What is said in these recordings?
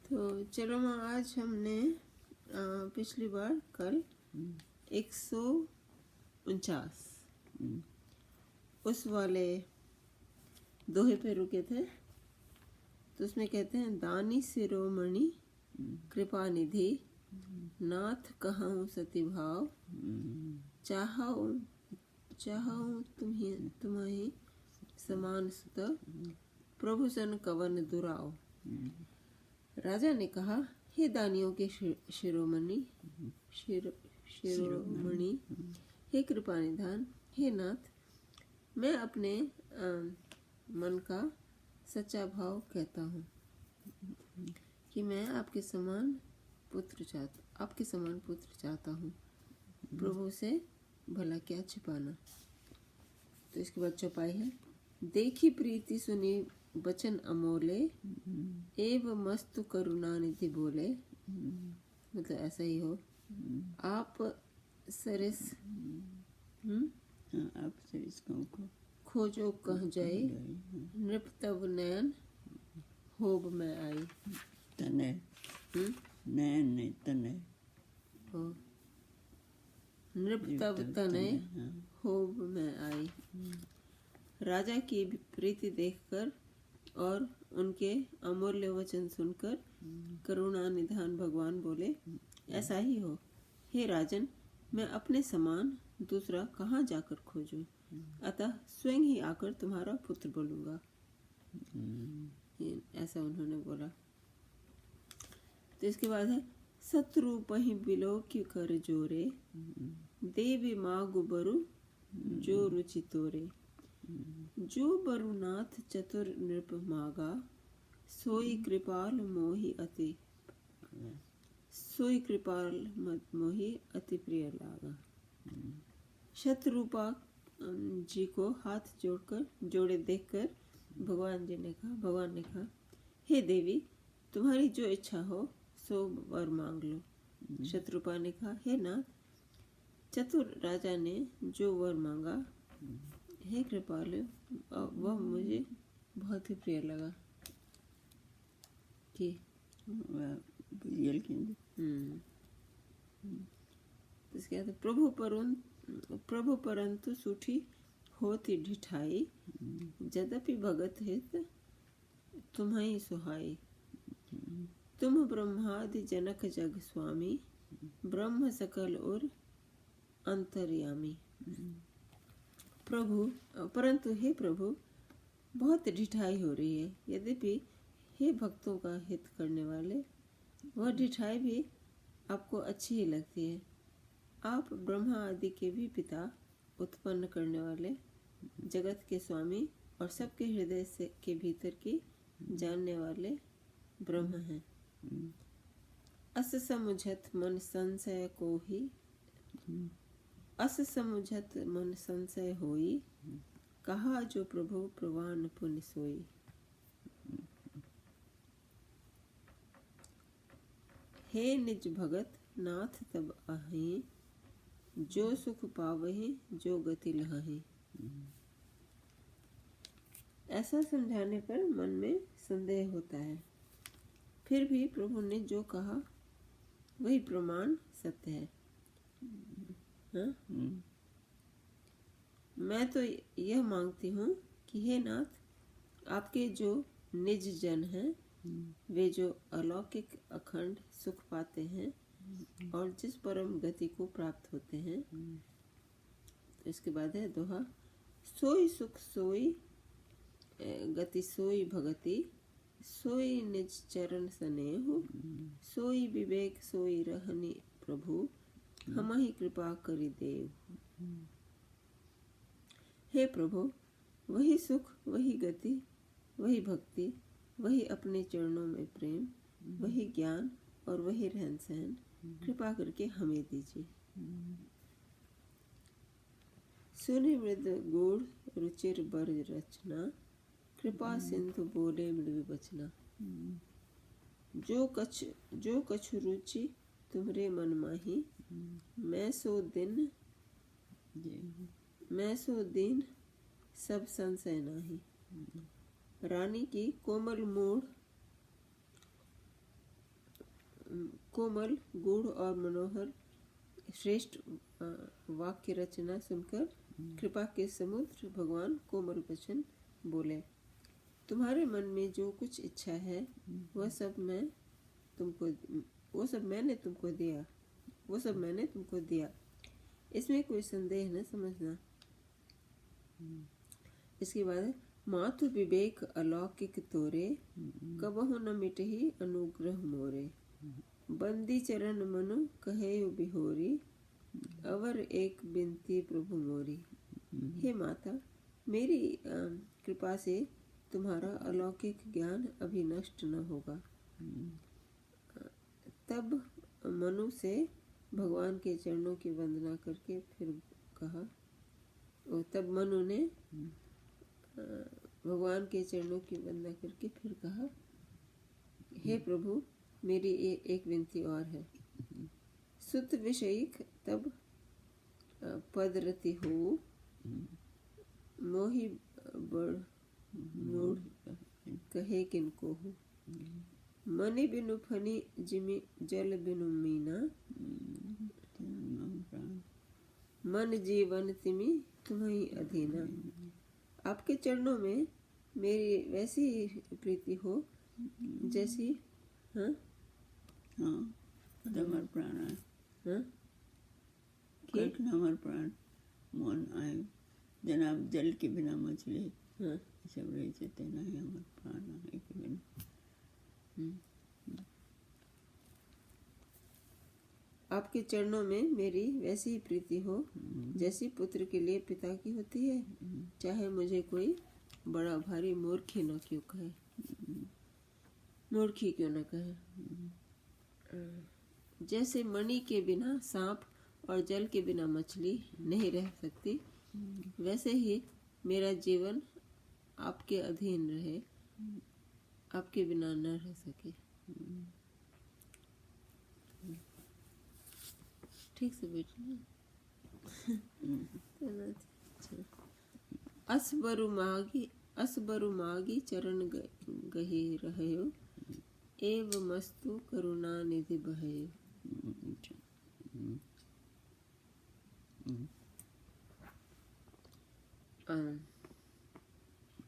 तो चलो माँ, आज हमने पिछली बार कल 149 उस वाले दोहे पे रुके थे। तो उसमें कहते हैं, दानी शिरोमणि कृपा निधि नाथ कहूँ सती भाव, चाहूँ तुम्हें समान सुत प्रभु सन कवन दुराव। राजा ने कहा, हे दानियों के शिरोमणि, हे कृपा निधान, हे नाथ, मैं अपने मन का सच्चा भाव कहता हूँ कि मैं आपके समान पुत्र चाहता हूँ। प्रभु से भला क्या छिपाना। तो इसके बाद चौपाई है, देखी प्रीति सुनी वचन अमोले, एव मस्तु करुणा निधि बोले। मतलब ऐसा ही हो, आप सरिस खोजो कह जाए, नृप तब नयन होब में आई। तने नैन नहीं तने हो, नृप तब तने होब में आई। राजा की प्रीति देखकर और उनके अमूल्य वचन सुनकर करुणा निधान भगवान बोले, ऐसा ही हो हे राजन, मैं अपने समान दूसरा कहाँ जाकर खोजूं, अतः स्वयं ही आकर तुम्हारा पुत्र बोलूंगा। ऐसा उन्होंने बोला। तो इसके बाद है, शत्रु पहि बिलो की कर जोरे, देवी मागु बरु जो रुचि तोरे। जो बरुनाथ चतुर नृप मागा, सोई कृपाल मोहि अति प्रिय लागा। शत्रुपा जी को हाथ जोड़े देखकर भगवान ने कहा, हे देवी, तुम्हारी जो इच्छा हो सो वर मांग लो। शत्रुपा ने कहा, हे नाथ, चतुर राजा ने जो वर मांगा, हे कृपालु, वह मुझे बहुत ही प्रिय लगा। कि इसके बाद, प्रभु परंतु सूठी होती ढिठाई, यद्यपि भगत हित तुम्हें सुहाई। तुम ब्रह्मादि जनक जग स्वामी, ब्रह्म सकल और अंतर्यामी। परंतु हे प्रभु, बहुत ढिठाई हो रही है। यद्यपि हे भक्तों का हित करने वाले, वह ढिठाई भी आपको अच्छी ही लगती है। आप ब्रह्मा आदि के भी पिता, उत्पन्न करने वाले, जगत के स्वामी और सबके हृदय से के भीतर की जानने वाले ब्रह्म हैं। अस समुझत मन संशय होई, कहा जो प्रभु प्रवान पुण्य सोई। हे निज भगत नाथ तब आहे, जो सुख पावहे जो गति लहाहे। ऐसा समझाने पर मन में संदेह होता है, फिर भी प्रभु ने जो कहा वही प्रमाण सत्य है। हाँ? मैं तो यह मांगती हूँ कि हे नाथ, आपके जो निज जन हैं, वे जो अलौकिक अखंड सुख पाते हैं और जिस परम गति को प्राप्त होते हैं। तो इसके बाद है दोहा, सोई सुख सोई गति सोई भगति, सोई निज चरण स्नेहु, सोई विवेक सोई रहनि प्रभु, हमहि कृपा करि देव। हे प्रभु, वही सुख, वही गति, वही भक्ति, वही अपने चरणों में प्रेम, वही ज्ञान और वही रहन सहन कृपा करके हमें दीजिए। सुनि मृद गूढ़ रुचिर बर रचना, कृपा सिंधु बोले मृदु बचना। जो कछु रुचि तुम्हारे मन माही, मैं सो दिन सब संशय नाही। रानी की कोमल मूढ़ कोमल गूढ़ और मनोहर श्रेष्ठ वाक्य रचना सुनकर कृपा के समुद्र भगवान कोमल वचन बोले, तुम्हारे मन में जो कुछ इच्छा है वह सब मैंने तुमको दिया, इसमें कोई संदेह न समझना। इसके बाद मातु विवेक अलौकिक तोरे, कबहु न मिटहि अनुग्रह मोरे। बंदी चरण मनु कहे बिहोरी, अवर एक बिनती प्रभु मोरी। हे माता, मेरी कृपा से तुम्हारा अलौकिक ज्ञान अभी नष्ट न होगा। तब मनु से भगवान के चरणों की वंदना करके फिर कहा, तब मनु ने भगवान के चरणों की वंदना करके फिर कहा, हे प्रभु, मेरी एक विनती और है। सुत विषयिक तब पदरति हो, मोहि बड़ मूढ़ कहे किनको हो। मनि बिनु फनी जिमि जल बिनु मीना, मन जीवन तिमि तुम्हीं अधीना। आपके चरणों में मेरी वैसी प्रीति हो जैसी हमार प्राण है, कि हमार प्राण मन आए जना जल के बिना मछली सब रही थे, तेना ही हमार प्राण आए के बिना। आपके चरणों में मेरी वैसी ही प्रीति हो जैसी पुत्र के लिए पिता की होती है, चाहे मुझे कोई बड़ा भारी मूर्खी न क्यों कहे, मूर्खी क्यों न कहे। जैसे मणि के बिना सांप और जल के बिना मछली नहीं रह सकती, वैसे ही मेरा जीवन आपके अधीन रहे, आपके बिना न रह सके। ठीक से बैठना। असबरु मागी चरण गही रहयो, एव मस्तु करुणा निधि बहयो।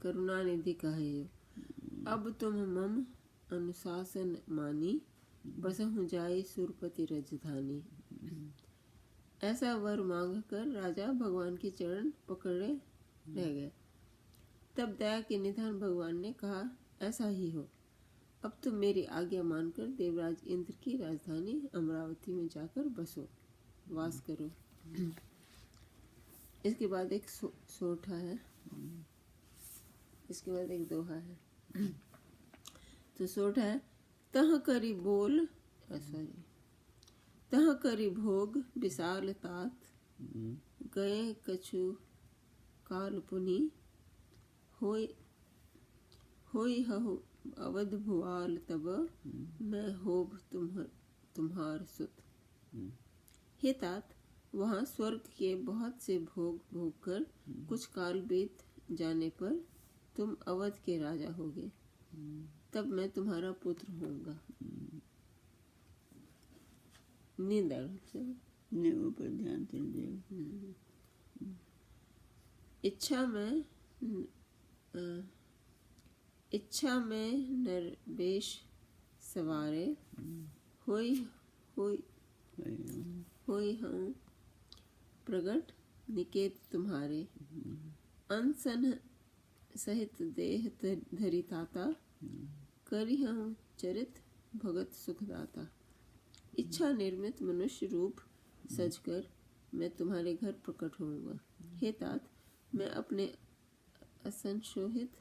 करुणा निधि कहियो, अब तुम मम अनुशासन मानी, बसहु जाई सुरपति राजधानी। ऐसा वर मांगकर राजा भगवान के चरण पकड़े रह गए। तब दया के निधान भगवान ने कहा, ऐसा ही हो। अब तुम मेरी आज्ञा मानकर देवराज इंद्र की राजधानी अमरावती में जाकर बसो, वास करो। इसके बाद एक सोठा है, इसके बाद एक दोहा है। तो सोठा है, तह करी बोल तह करी भोग विशाल तात, गए कछु काल पुनि, होई हहु अवध भुआल तब, मैं होब तुम्हार सुत। हे तात, वहाँ स्वर्ग के बहुत से भोग भोग कर कुछ काल बीत जाने पर तुम अवध के राजा होगे, तब मैं तुम्हारा पुत्र होऊंगा। नींद आ ने ऊपर ध्यान दीजिए। इच्छा में नरवेश सवारे, होई हूँ प्रगट निकेत तुम्हारे। अनसन सहित देह धरी ताता, करी हूँ चरित भगत सुखदाता। इच्छा निर्मित मनुष्य रूप सजकर मैं तुम्हारे घर प्रकट होऊंगा। हे तात, मैं अपने असंशोहित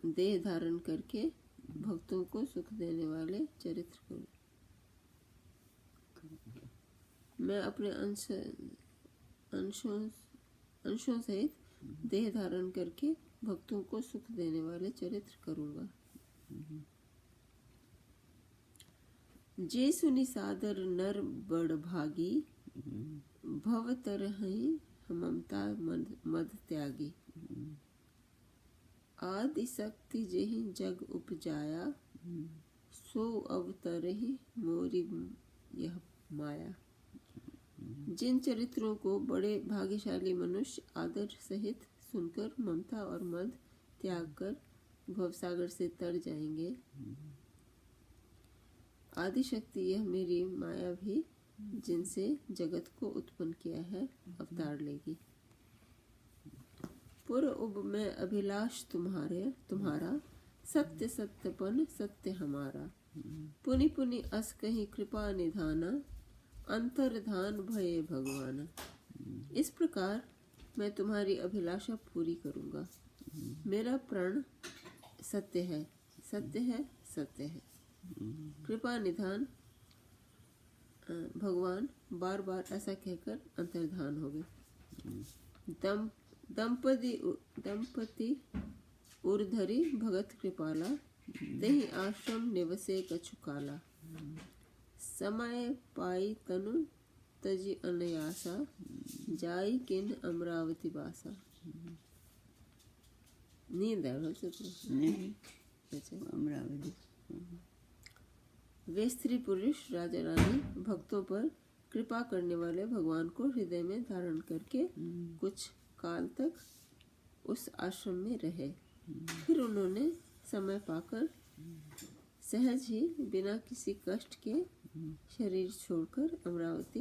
देह धारण करके भक्तों को सुख देने वाले चरित्र को, मैं अपने अंशों सहित देह धारण करके भक्तों को सुख देने वाले चरित्र करूंगा। जे सुनि सादर नर बड़ भागी, भव तरहि ममता मद त्यागी। आदि शक्ति जेहि जग उपजाया, सो अवतरहि मोरी यह माया। जिन चरित्रों को बड़े भाग्यशाली मनुष्य आदर सहित सुनकर ममता और मद त्याग कर भवसागर से तर जाएंगे, आदि शक्ति यह मेरी माया भी जिनसे जगत को उत्पन्न किया है अवतार लेगी। पूर्व उब में अभिलाष तुम्हारा सत्य सत्यपन सत्य हमारा। पुनि पुनि अस कहीं कृपा निधाना अंतर्धान भये भगवान। इस प्रकार मैं तुम्हारी अभिलाषा पूरी करूंगा। मेरा प्रण सत्य है, सत्य है, सत्य है। कृपा निधान भगवान बार बार ऐसा कहकर अंतर्धान हो गए। दंपति उर्धरी भगत कृपाला दही आश्रम निवसे कछु काला। समय पाई तनु तजी अनयासा जाई किन अमरावती बासा। नींद है नहीं अच्छा। अमरावती। वे स्त्री पुरुष राजा रानी भक्तों पर कृपा करने वाले भगवान को हृदय में धारण करके कुछ काल तक उस आश्रम में रहे। फिर उन्होंने समय पाकर सहज ही बिना किसी कष्ट के शरीर छोड़कर अमरावती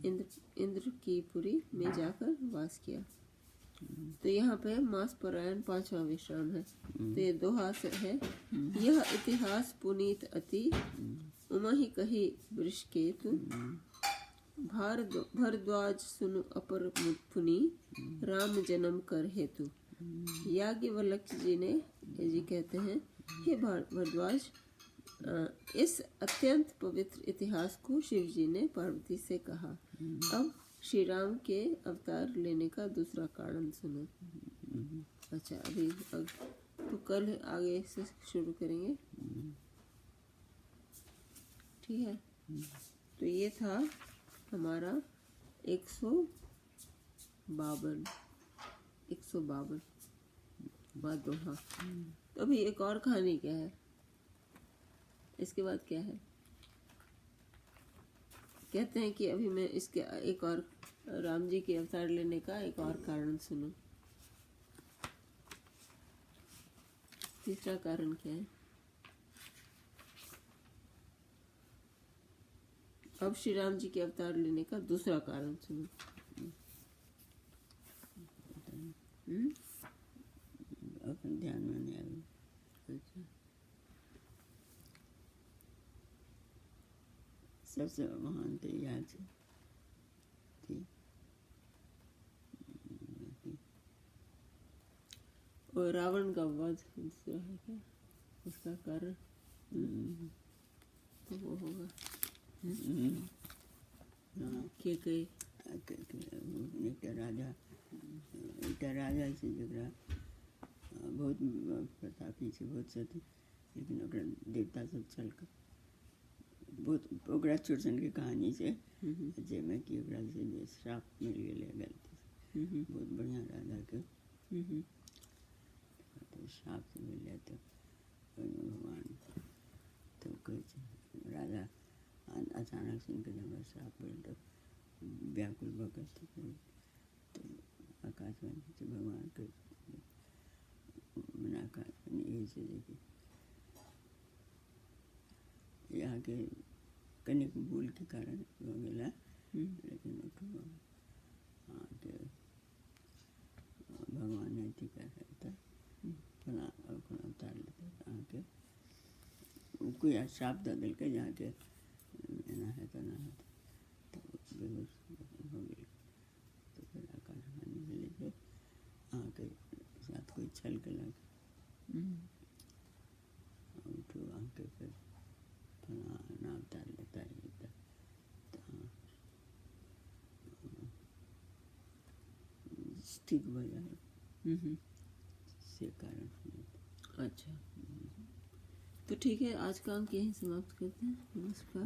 इंद्र की पुरी में जाकर वास किया। तो यहाँ पे मास परायण 5वां विश्राम है। तो ये दोहा है, यह इतिहास पुनीत अति उमा ही कही वृषकेतु। भरद्वाज सुनु अपर पुनि राम जन्म कर हेतु। याज्ञवल्क्य जी कहते हैं, हे भरद्वाज, इस अत्यंत पवित्र इतिहास को शिव जी ने पार्वती से कहा। अब श्री राम के अवतार लेने का दूसरा कारण सुनो। अच्छा, अभी तो कल आगे से शुरू करेंगे, ठीक है। तो ये था हमारा 152 बाद दोहा। तो अभी एक और कहानी क्या है, इसके बाद क्या है, कहते हैं कि अभी मैं इसके एक और राम जी के अवतार लेने का एक और कारण सुनो। तीसरा कारण क्या है? अब श्री राम जी के अवतार लेने का दूसरा कारण सुनो। अपन ध्यान में नहीं आया। अच्छा, सबसे महान तो याद थी। और रावण का वध दूसरा है क्या, उसका कारण तो वो होगा के राजा से जरा बहुत प्रतापी से बहुत सती, लेकिन ओकरा देवता सब चल कर बहुत ओकरा चुरसन के कहानी से जेमे कि ओकरा से श्राप मिल गए गलती से। बहुत बढ़िया राजा के तो श्राप से मिल जाए। तो भगवान तो कहे राजा अचानक सुन के जब श्राप मिल तो व्याकुल भगत तो आकाशवाणी से भगवान के मना का यही से देखिए यहाँ के कनिक भूल के कारण हो गया, लेकिन भगवान ने टीका रहता फला अवतार लेता आके कोई श्राप दे दिल के जहाँ के ना है तो ना है तो बेहोश हो गई। तो फिर आकाशवाणी से लेके आके साथ कोई छल के लगे उठो आके फिर फला ना अवतार लेता है ठीक हो जाए से कारण। अच्छा, तो ठीक है, आज का अंक यहीं समाप्त करते हैं। नमस्कार।